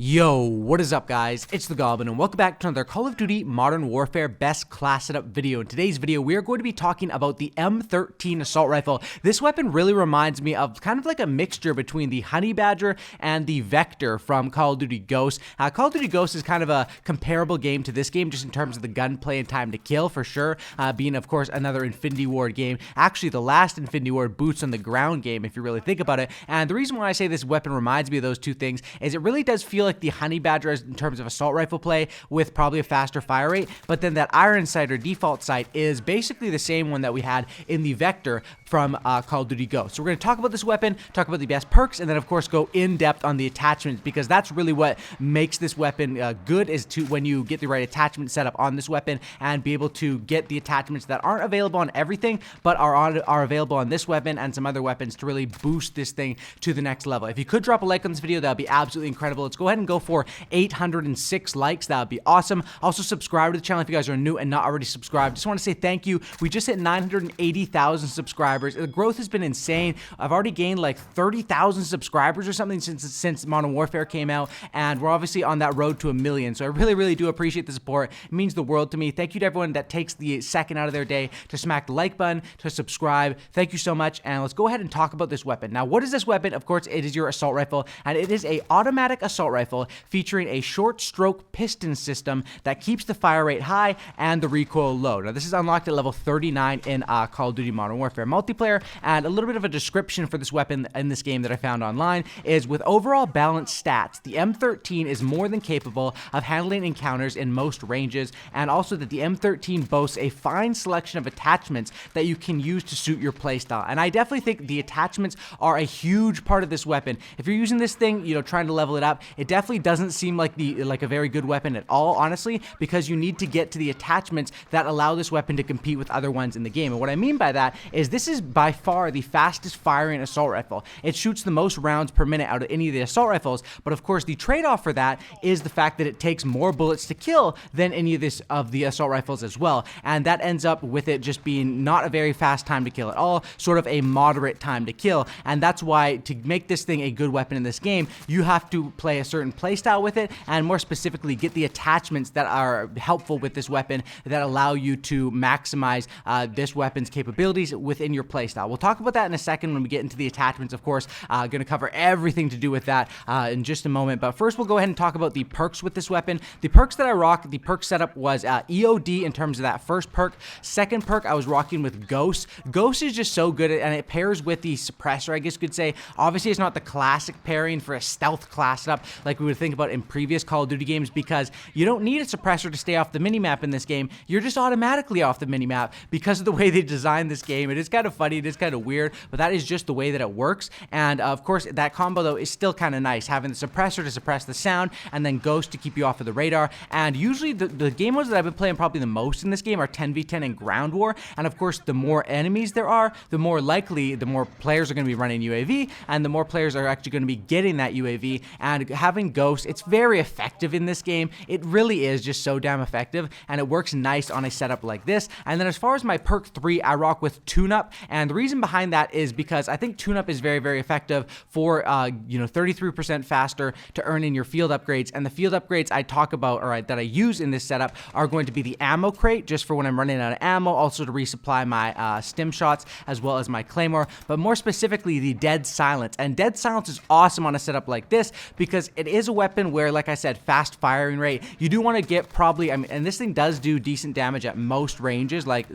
Yo, what is up guys? It's the Goblin and welcome back to another Call of Duty Modern Warfare best class setup video. In today's video, we are going to be talking about the M13 assault rifle. This weapon really reminds me of kind of like a mixture between the Honey Badger and the Vector from Call of Duty Ghosts. Call of Duty Ghosts is kind of a comparable game to this game just in terms of the gunplay and time to kill for sure, being of course another Infinity Ward game. Actually, the last Infinity Ward boots on the ground game if you really think about it. And the reason why I say this weapon reminds me of those two things is it really does feel like the Honey Badger in terms of assault rifle play with probably a faster fire rate, but then that iron sight or default sight is basically the same one that we had in the Vector from Call of Duty Ghosts. So we're going to talk about this weapon, talk about the best perks, and then of course go in depth on the attachments, because that's really what makes this weapon good, is to when you get the right attachment set up on this weapon and be able to get the attachments that aren't available on everything but are available on this weapon and some other weapons to really boost this thing to the next level. If you could drop a like on this video, that would be absolutely incredible. Let's go ahead and go for 806 likes. That would be awesome. Also, subscribe to the channel if you guys are new and not already subscribed. Just want to say thank you. We just hit 980,000 subscribers. The growth has been insane. I've already gained like 30,000 subscribers or something since Modern Warfare came out, and we're obviously on that road to 1 million. So I really do appreciate the support. It means the world to me. Thank you to everyone that takes the second out of their day to smack the like button, to subscribe. Thank you so much. And let's go ahead and talk about this weapon. Now, what is this weapon? Of course, it is your assault rifle, and it is a automatic assault rifle featuring a short stroke piston system that keeps the fire rate high and the recoil low. Now, this is unlocked at level 39 in Call of Duty Modern Warfare multiplayer, and a little bit of a description for this weapon in this game that I found online is: with overall balanced stats, the M13 is more than capable of handling encounters in most ranges, and also that the M13 boasts a fine selection of attachments that you can use to suit your playstyle. And I definitely think the attachments are a huge part of this weapon. If you're using this thing, you know, trying to level it up, it definitely doesn't seem like a very good weapon at all, honestly, because you need to get to the attachments that allow this weapon to compete with other ones in the game. And what I mean by that is this is by far the fastest firing assault rifle. It shoots the most rounds per minute out of any of the assault rifles, but of course the trade-off for that is the fact that it takes more bullets to kill than any of the assault rifles as well, and that ends up with it just being not a very fast time to kill at all, sort of a moderate time to kill. And that's why, to make this thing a good weapon in this game, you have to play a certain playstyle with it, and more specifically get the attachments that are helpful with this weapon that allow you to maximize this weapon's capabilities within your playstyle. We'll talk about that in a second when we get into the attachments, of course. Going to cover everything to do with that in just a moment, but first we'll go ahead and talk about the perks with this weapon. The perks that I rock, the perk setup was EOD in terms of that first perk. Second perk, I was rocking with Ghost. Ghost is just so good, and it pairs with the suppressor, I guess you could say. Obviously, it's not the classic pairing for a stealth class setup like we would think about in previous Call of Duty games, because you don't need a suppressor to stay off the minimap in this game. You're just automatically off the minimap because of the way they designed this game. It is kind of funny, it is kind of weird, but that is just the way that it works. And of course, that combo though is still kind of nice, having the suppressor to suppress the sound and then Ghost to keep you off of the radar. And usually the game modes that I've been playing probably the most in this game are 10v10 and ground war. And of course, the more enemies there are, the more likely the more players are going to be running UAV, and the more players are actually going to be getting that UAV. And having Ghost, it's very effective in this game. It really is just so damn effective, and it works nice on a setup like this. And then as far as my perk 3, I rock with Tune-Up, and the reason behind that is because I think Tune-Up is very effective for 33% faster to earn in your field upgrades. And the field upgrades I talk about, or that I use in this setup, are going to be the ammo crate, just for when I'm running out of ammo, also to resupply my stim shots as well as my claymore, but more specifically the Dead Silence. And Dead Silence is awesome on a setup like this because it is a weapon where, like I said, fast firing rate, you do want to get probably, and this thing does do decent damage at most ranges, like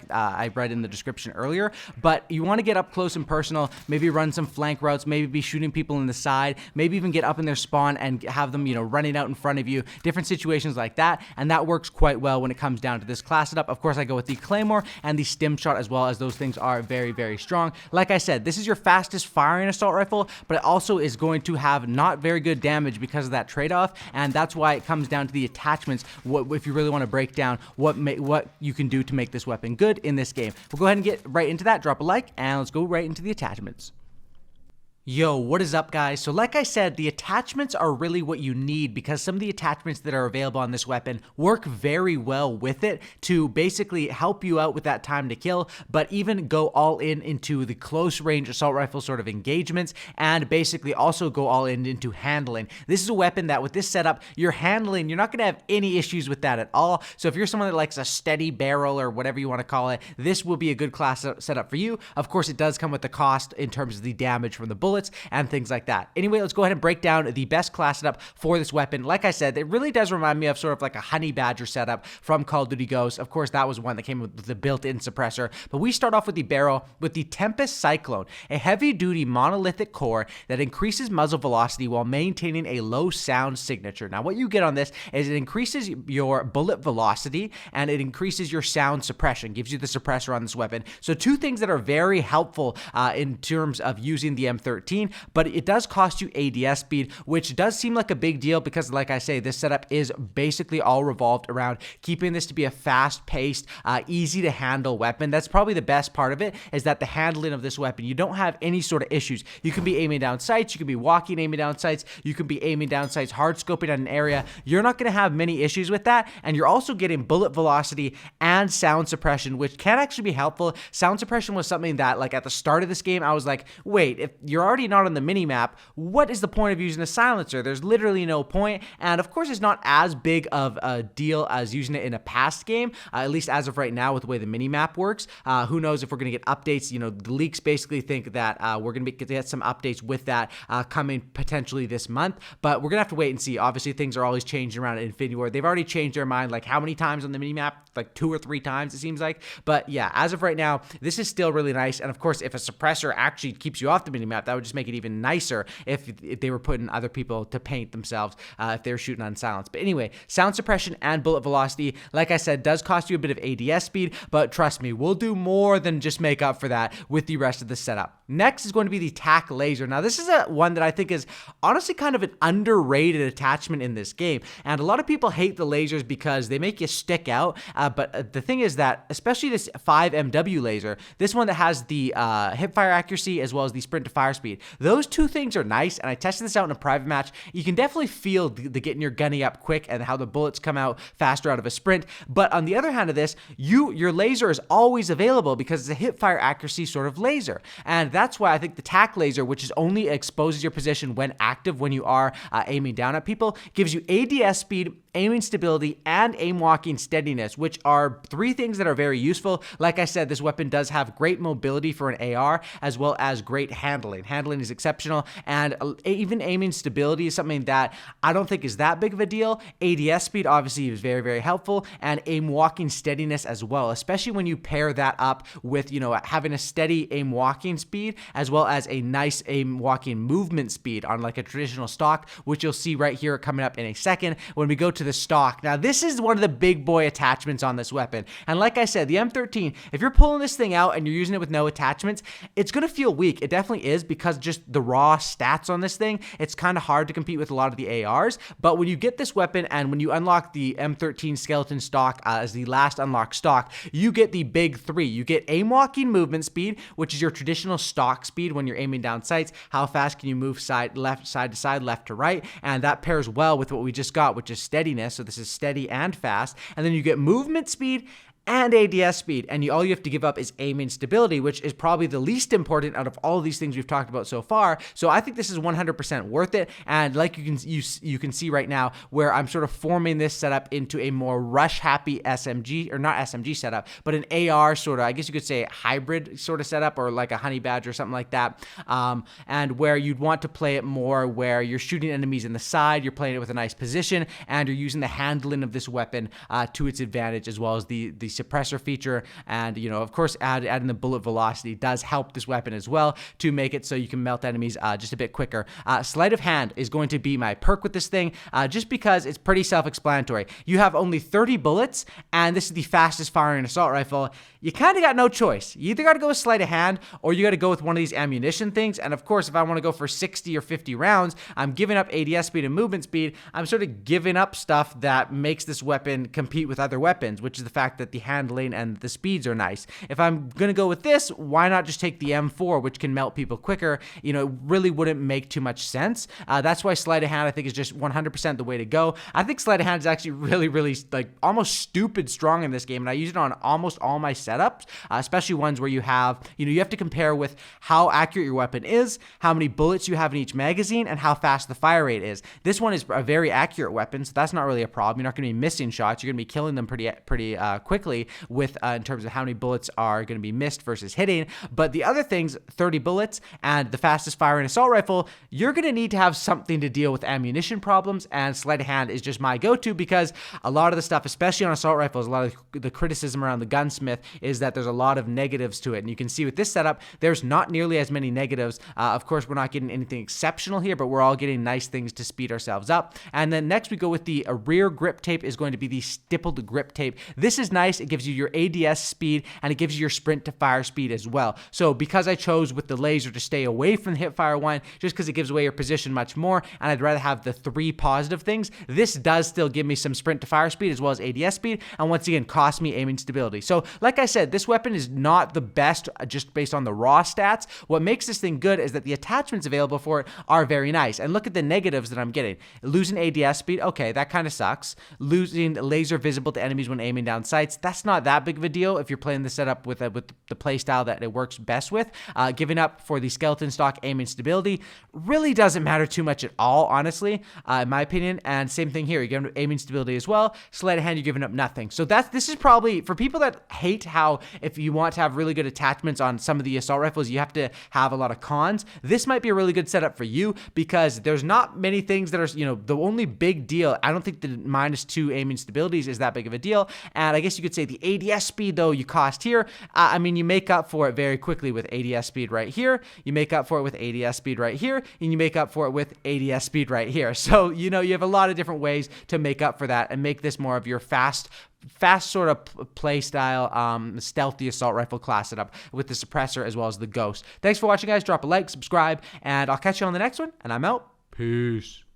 I read in the description earlier, but you want to get up close and personal, maybe run some flank routes, maybe be shooting people in the side, maybe even get up in their spawn and have them, running out in front of you, different situations like that. And that works quite well when it comes down to this class setup. Of course, I go with the claymore and the stim shot as well, as those things are very strong. Like I said, this is your fastest firing assault rifle, but it also is going to have not very good damage because of that trade-off, and that's why it comes down to the attachments. If you really want to break down what you can do to make this weapon good in this game. We'll go ahead and get right into that. Drop a like, and let's go right into the attachments. Yo, what is up, guys? So like I said, the attachments are really what you need because some of the attachments that are available on this weapon work very well with it to basically help you out with that time to kill, but even go all in into the close range assault rifle sort of engagements and basically also go all in into handling. This is a weapon that with this setup, you're handling, you're not going to have any issues with that at all. So if you're someone that likes a steady barrel or whatever you want to call it, this will be a good class setup for you. Of course, it does come with the cost in terms of the damage from the bullet and things like that. Anyway, let's go ahead and break down the best class setup for this weapon. Like I said, it really does remind me of sort of like a honey badger setup from Call of Duty Ghosts. Of course, that was one that came with the built-in suppressor, but we start off with the barrel with the Tempest Cyclone, a heavy-duty monolithic core that increases muzzle velocity while maintaining a low sound signature. Now, what you get on this is it increases your bullet velocity and it increases your sound suppression, gives you the suppressor on this weapon. So two things that are very helpful in terms of using the M13, but it does cost you ADS speed, which does seem like a big deal because, like I say, this setup is basically all revolved around keeping this to be a fast-paced, easy to handle weapon. That's probably the best part of it, is that the handling of this weapon, you don't have any sort of issues. You can be aiming down sights, you can be walking, aiming down sights, you can be aiming down sights, hard scoping at an area. You're not going to have many issues with that, and you're also getting bullet velocity and sound suppression, which can actually be helpful. Sound suppression was something that, like, at the start of this game, I was like, wait, if you're already not on the minimap, what is the point of using a silencer? There's literally no point. And of course, it's not as big of a deal as using it in a past game, at least as of right now with the way the minimap works. Who knows if we're going to get updates? You know, the leaks basically think that we're going to get some updates with that coming potentially this month, but we're going to have to wait and see. Obviously, things are always changing around at Infinity Ward. They've already changed their mind, like how many times on the minimap? Like 2 or 3 times, it seems like. But yeah, as of right now, this is still really nice. And of course, if a suppressor actually keeps you off the minimap, that would just make it even nicer if they were putting other people to paint themselves if they were shooting on silence. But anyway, sound suppression and bullet velocity, like I said, does cost you a bit of ADS speed, but trust me, we'll do more than just make up for that with the rest of the setup. Next is going to be the TAC laser. Now, this is one that I think is honestly kind of an underrated attachment in this game, and a lot of people hate the lasers because they make you stick out, but the thing is that, especially this 5MW laser, this one that has the hip fire accuracy as well as the sprint to fire speed, those two things are nice, and I tested this out in a private match. You can definitely feel the getting your gunny up quick and how the bullets come out faster out of a sprint, but on the other hand of this, your laser is always available because it's a hip fire accuracy sort of laser, and that's why I think the TAC laser, which is only exposes your position when active, when you are aiming down at people, gives you ADS speed, aiming stability, and aim walking steadiness, which are 3 things that are very useful. Like I said, this weapon does have great mobility for an AR, as well as great handling. Handling is exceptional, and even aiming stability is something that I don't think is that big of a deal. ADS speed obviously is very, very helpful, and aim walking steadiness as well, especially when you pair that up with, you know, having a steady aim walking speed, as well as a nice aim walking movement speed on like a traditional stock, which you'll see right here coming up in a second when we go to the stock. Now, this is one of the big boy attachments on this weapon, and like I said, the M13, if you're pulling this thing out and you're using it with no attachments, it's going to feel weak. It definitely is, because just the raw stats on this thing, it's kind of hard to compete with a lot of the ARs, but when you get this weapon and when you unlock the M13 skeleton stock as the last unlocked stock, you get the big 3. You get aim walking movement speed, which is your traditional stock speed when you're aiming down sights. How fast can you move side to side, left to right, and that pairs well with what we just got, which is steadiness. So this is steady and fast, and then you get movement speed and ADS speed, and all you have to give up is aiming stability, which is probably the least important out of all of these things we've talked about so far. So I think this is 100% worth it, and like you can see right now, where I'm sort of forming this setup into a more rush-happy SMG, or not SMG setup, but an AR sort of, I guess you could say, hybrid sort of setup, or like a honey badger or something like that, and where you'd want to play it more where you're shooting enemies in the side, you're playing it with a nice position, and you're using the handling of this weapon to its advantage, as well as the suppressor feature, and, you know, of course, adding the bullet velocity does help this weapon as well to make it so you can melt enemies just a bit quicker. Sleight of hand is going to be my perk with this thing, just because it's pretty self-explanatory. You have only 30 bullets, and this is the fastest firing assault rifle. You kind of got no choice. You either got to go with sleight of hand, or you got to go with one of these ammunition things, and of course, if I want to go for 60 or 50 rounds, I'm giving up ADS speed and movement speed. I'm sort of giving up stuff that makes this weapon compete with other weapons, which is the fact that the handling and the speeds are nice. If I'm gonna go with this, why not just take the M4, which can melt people quicker? You know, it really wouldn't make too much sense. That's why sleight of hand I think is just 100% the way to go. I think sleight of hand is actually really like almost stupid strong in this game, and I use it on almost all my setups, especially ones where you have, you have to compare with how accurate your weapon is, how many bullets you have in each magazine, and how fast the fire rate is. This one is a very accurate weapon, so that's not really a problem. You're not going to be missing shots. You're going to be killing them pretty quickly with in terms of how many bullets are going to be missed versus hitting. But the other things, 30 bullets and the fastest firing assault rifle, you're going to need to have something to deal with ammunition problems, and sleight of hand is just my go-to because a lot of the stuff, especially on assault rifles, a lot of the criticism around the gunsmith is that there's a lot of negatives to it. And you can see with this setup, there's not nearly as many negatives. Of course, we're not getting anything exceptional here, but we're all getting nice things to speed ourselves up. And then next we go with the rear grip tape is going to be the stippled grip tape. This is nice. It gives you your ADS speed and it gives you your sprint to fire speed as well. So because I chose with the laser to stay away from the hipfire one, just because it gives away your position much more, and I'd rather have the 3 positive things, this does still give me some sprint to fire speed as well as ADS speed, and once again, cost me aiming stability. So like I said, this weapon is not the best just based on the raw stats. What makes this thing good is that the attachments available for it are very nice. And look at the negatives that I'm getting. Losing ADS speed, okay, that kind of sucks. Losing laser visible to enemies when aiming down sights, that's not that big of a deal if you're playing the setup with the play style that it works best with. Giving up for the skeleton stock aiming stability really doesn't matter too much at all, honestly, in my opinion. And same thing here, you're giving up aiming stability as well. Sleight of hand, you're giving up nothing. So this is probably, for people that hate how if you want to have really good attachments on some of the assault rifles, you have to have a lot of cons, this might be a really good setup for you because there's not many things that are, the only big deal, I don't think the -2 aiming stabilities is that big of a deal. And I guess you could say the ADS speed, though, you cost here. I mean, you make up for it very quickly with ADS speed right here. You make up for it with ADS speed right here. And you make up for it with ADS speed right here. So, you have a lot of different ways to make up for that and make this more of your fast sort of play style, stealthy assault rifle class setup with the suppressor as well as the ghost. Thanks for watching, guys. Drop a like, subscribe, and I'll catch you on the next one. And I'm out. Peace.